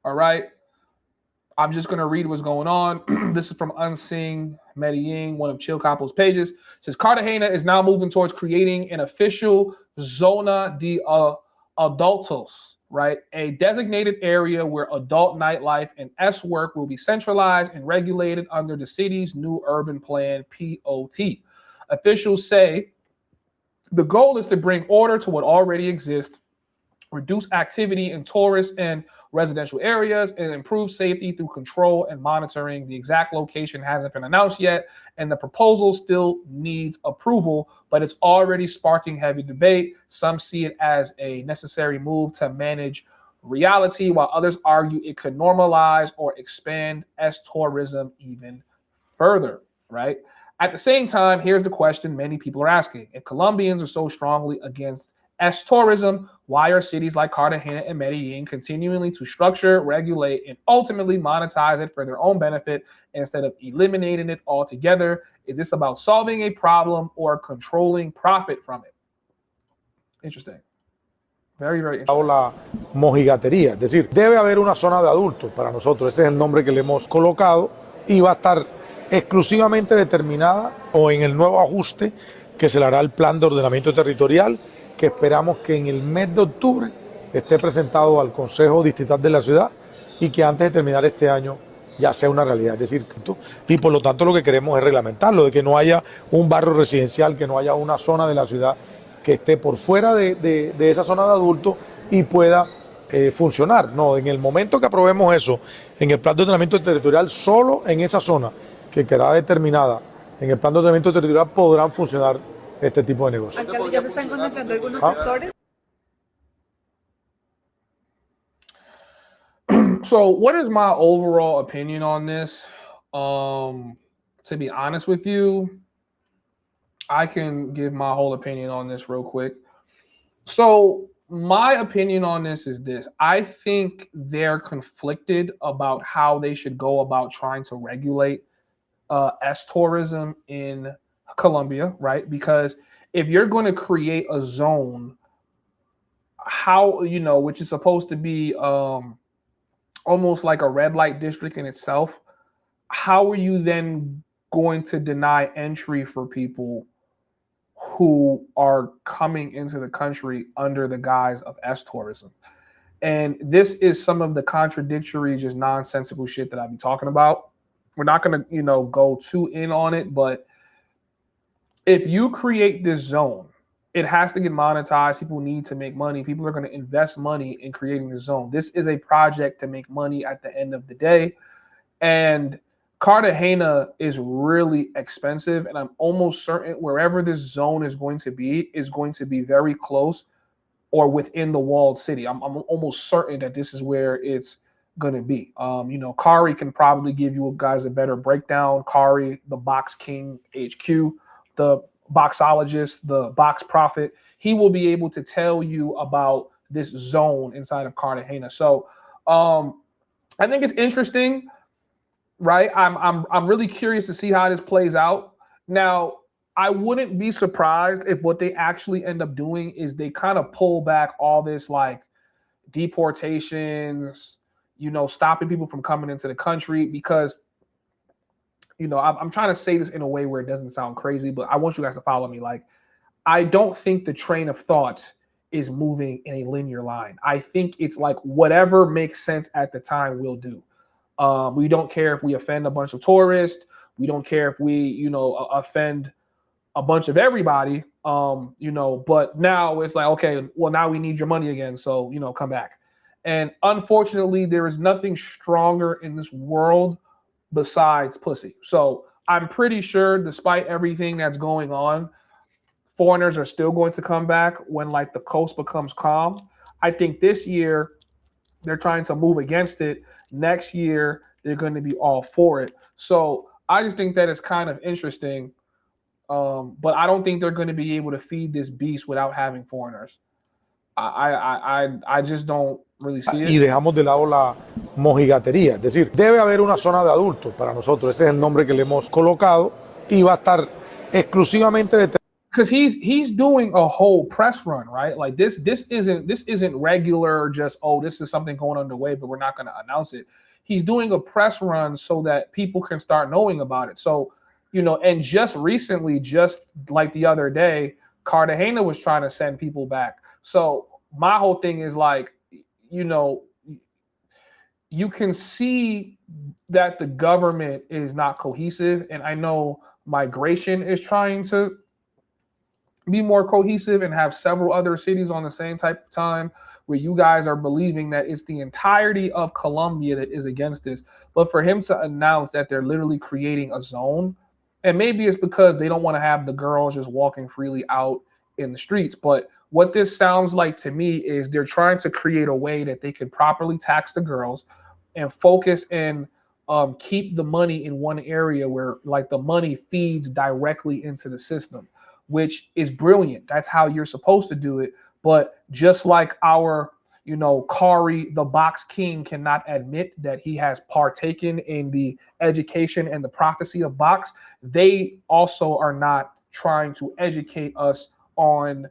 All right. I'm just going to read what's going on. This is from Unsing Medellin, one of Chill Capo's pages. It says Cartagena is now moving towards creating an official zona de adultos, right? A designated area where adult nightlife and S work will be centralized and regulated under the city's new urban plan, POT. Officials say the goal is to bring order to what already exists, reduce activity in tourist and residential areas, and improve safety through control and monitoring. The exact location hasn't been announced yet, and the proposal still needs approval, but it's already sparking heavy debate. Some see it as a necessary move to manage reality, while others argue it could normalize or expand tourism even further, right? At the same time, here's the question many people are asking. If Colombians are so strongly against tourism, why are cities like Cartagena and Medellin continuing to structure, regulate, and ultimately monetize it for their own benefit instead of eliminating it altogether? Is this about solving a problem or controlling profit from it? Interesting. Very, very interesting. La mojigatería, es decir, debe haber una zona de adultos para nosotros, ese es el nombre que le hemos colocado y va a estar exclusivamente determinada o en el nuevo ajuste que se le hará al plan de ordenamiento territorial, que esperamos que en el mes de octubre esté presentado al Consejo Distrital de la ciudad y que antes de terminar este año ya sea una realidad. Es decir, y por lo tanto lo que queremos es reglamentarlo, de que no haya un barrio residencial, que no haya una zona de la ciudad que esté por fuera de esa zona de adultos y pueda funcionar. No, en el momento que aprobemos eso, en el plan de ordenamiento territorial, solo en esa zona que quedará determinada en el plan de ordenamiento territorial podrán funcionar este tipo de negocios. ¿Alcalde, ya se están contemplando algunos sectores? So what is my overall opinion on this? To be honest with you, I can give my whole opinion on this real quick. So my opinion on this is this. I think they're conflicted about how they should go about trying to regulate tourism in Colombia, right? Because if you're going to create a zone, how, which is supposed to be almost like a red light district in itself, how are you then going to deny entry for people who are coming into the country under the guise of tourism? And this is some of the contradictory, just nonsensical shit that I be talking about. We're not going to, go too in on it, but if you create this zone, it has to get monetized. People need to make money. People are going to invest money in creating the zone. This is a project to make money at the end of the day. And Cartagena is really expensive. And I'm almost certain wherever this zone is going to be very close or within the walled city. I'm almost certain that this is where it's going to be. Kari can probably give you guys a better breakdown. Kari, the Box King HQ, the boxologist, the box prophet, he will be able to tell you about this zone inside of Cartagena. So I think it's interesting, right? I'm really curious to see how this plays out. Now, I wouldn't be surprised if what they actually end up doing is they kind of pull back all this like deportations, stopping people from coming into the country, because I'm trying to say this in a way where it doesn't sound crazy, but I want you guys to follow me. Like, I don't think the train of thought is moving in a linear line. I think it's like whatever makes sense at the time we'll do. We don't care if we offend a bunch of tourists. We don't care if we, offend a bunch of everybody, but now it's like, okay, well, now we need your money again. So, come back. And unfortunately, there is nothing stronger in this world besides pussy. So I'm pretty sure despite everything that's going on, foreigners are still going to come back when like the coast becomes calm. I think this year they're trying to move against it. Next year, they're going to be all for it. So I just think that it's kind of interesting. But I don't think they're going to be able to feed this beast without having foreigners. I just don't really see it. Y dejamos de lado la mojigatería, es decir, debe haber una zona de adultos para nosotros, ese es el nombre que le hemos colocado y va a estar exclusivamente because he's doing a whole press run, right? Like this isn't regular. Just this is something going underway, but we're not going to announce it. He's doing a press run so that people can start knowing about it. So, and just recently, just like the other day, Cartagena was trying to send people back. So my whole thing is like, you can see that the government is not cohesive. And I know migration is trying to be more cohesive and have several other cities on the same type of time, where you guys are believing that it's the entirety of Colombia that is against this. But for him to announce that they're literally creating a zone, and maybe it's because they don't want to have the girls just walking freely out in the streets. But what this sounds like to me is they're trying to create a way that they can properly tax the girls and focus and keep the money in one area where like the money feeds directly into the system, which is brilliant. That's how you're supposed to do it. But just like our, Kari, the box king, cannot admit that he has partaken in the education and the prophecy of box, they also are not trying to educate us on,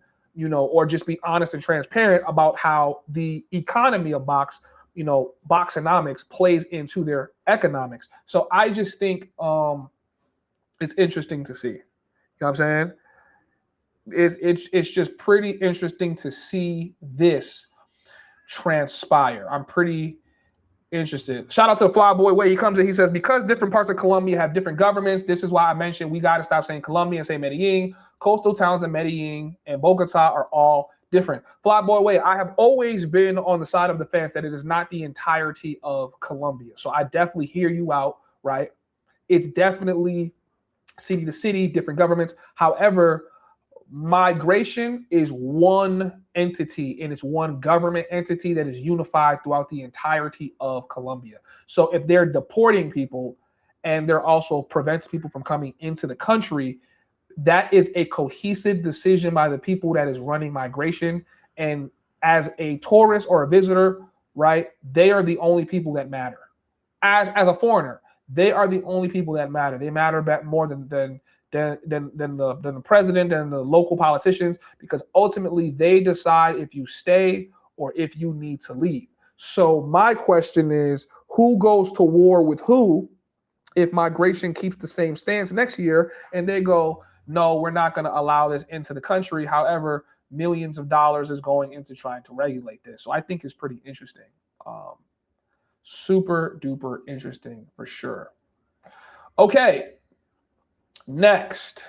or just be honest and transparent about how the economy of box, boxonomics plays into their economics. So I just think it's interesting to see. You know what I'm saying? It's just pretty interesting to see this transpire. I'm pretty interested. Shout out to Flyboy Way. He comes in, he says, because different parts of Colombia have different governments, this is why I mentioned we got to stop saying Colombia and say Medellin. Coastal towns in Medellin and Bogota are all different. Flyboy Way, I have always been on the side of the fence that it is not the entirety of Colombia. So I definitely hear you out, right? It's definitely city to city, different governments. However, migration is one entity, and it's one government entity that is unified throughout the entirety of Colombia. So if they're deporting people and they're also preventing people from coming into the country, that is a cohesive decision by the people that is running migration. And as a tourist or a visitor, right, they are the only people that matter. As a foreigner, they are the only people that matter. They matter more than the president and the local politicians, because ultimately they decide if you stay or if you need to leave. So my question is, who goes to war with who if migration keeps the same stance next year and they go, no, we're not going to allow this into the country. However, millions of dollars is going into trying to regulate this. So I think it's pretty interesting. Super duper interesting for sure. Okay. Next,